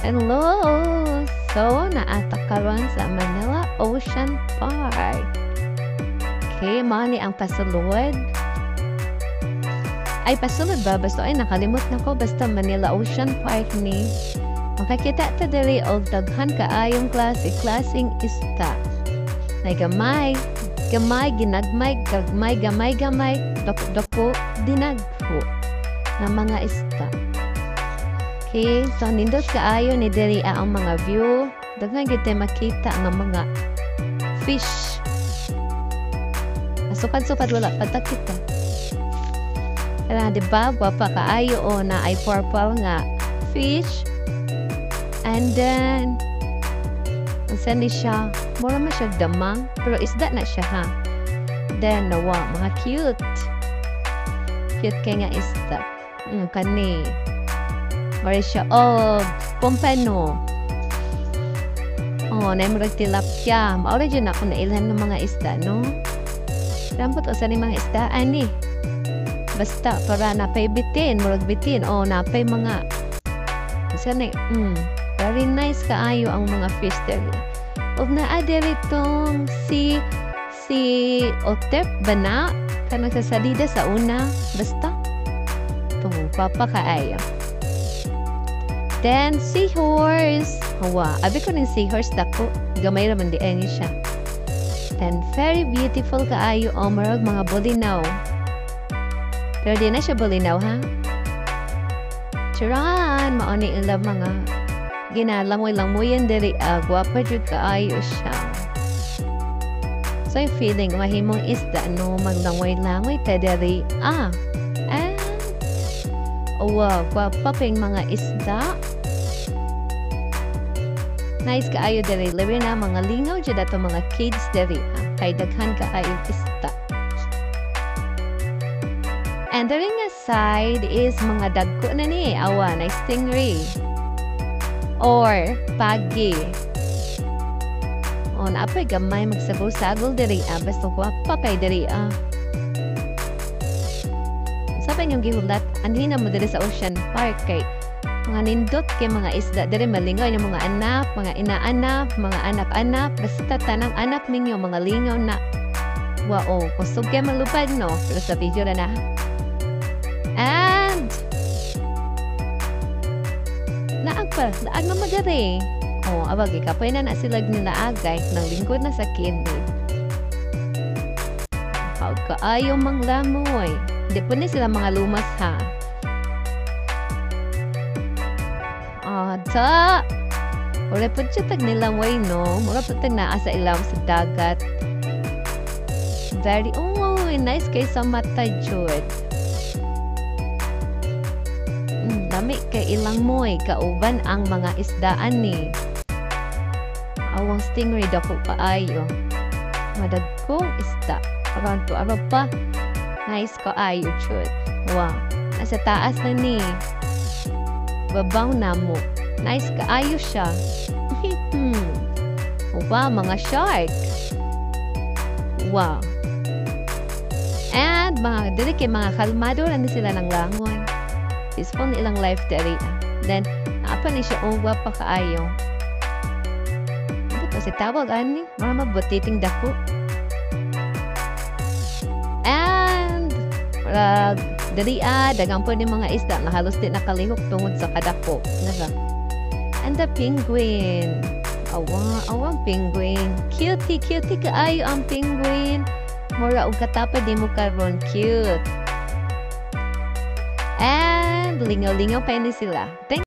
Hello! So, naata karon sa Manila Ocean Park. Okay, mani ang pasulod. Ay, pasulod ba? Basta, ay, nakalimot na ko. Basta Manila Ocean Park ni. Makakita ta diri og daghan kaayong klaseng isda. Nay gamay, ginagmay, gamay, dako, dinagpo na mga isda. Okay, so nindot kaayo ni diri ang mga view. Daghan gid makita ang mga fish. Sukad-sukad wala patakita. Kaya diba, gwapa kaayo o na ay purple nga fish. And then, saan ni siya? Mura man siya damang, pero isda na siya ha. Then, nawa, mga cute. Cute kaya nga isda. Kani. Mura siya, pompano. Naimurag tilapia. Maura dyan ako nailhan ng mga isda, no? Rampot o saan yung mga isda? Ani. Basta, para napay bitin. Murag bitin. Napay mga. Saan very nice kaayo ang mga fish there. Og naa itong si Otep ba na? Kanang sa salida sa una. Basta. Papa kaayo. Then, seahorse. Hawa. Abi ko ng seahorse dako. Gamay raman di niya siya. Then, very beautiful kaayo. Marag mga bulinaw. Pero di na siya bulinaw, ha? Charan! Mauni ilang mga ginalamoy-lamoyan diri. Guwapa jud kaayo siya. So, yung feeling, mahimong isda, no? Maglangoy-langoy ta diri. And, guwapa pa yung mga isda. Nice kaayo diri. Labi na mga lingaw jud ato mga kids diri. Kay daghan kaayo isda. And the ring side is mga dagko na ni. Na stingray. Or pagi. Naapay gamay magsagol-sagol diri. Basta guwapa kay diri. Sabi niyong gihulat, anhin na mo diri sa Ocean Park kay mga nindot kay mga isda diri malingaw yung mga anak, mga inaanak, mga anak-anak, basta tanang anak ninyo mga lingaw na. Kusog kay malupad no, pero sa video na. And laag na magari. Abagi kapoy na sila nilaagay nang lingkod na sa kinid. Kaayo mang lamoy. Hindi po ni sila mga lumas ha. Wala po siya tag nilamoy no. Mura po tag naa sa ilaw sa dagat. Very, nice kay sa mata jud. Dami kay ilang moy. Kauban ang mga isdaan ni. Awang stingray dako kaayo. Madagkong isda. Around to araw pa. Nice kaayo jud. Nasa taas na ni. Babaw na mo. Nice kaayo siya. Mga shark. And dili kay mga kalmado na sila ng langoy. Peaceful na ilang life diri. Then, naapa ni siya pa kaayo. Ito si tawag ani. Mga mabutiting dako. And, dali dagang po ni mga isda nga halos di nakalihok tungod sa kadako. And the penguin. Awang penguin. Cutie kaayo ang penguin. Mura og katapad di mo karon cute. And lingaw-lingaw pa ni sila.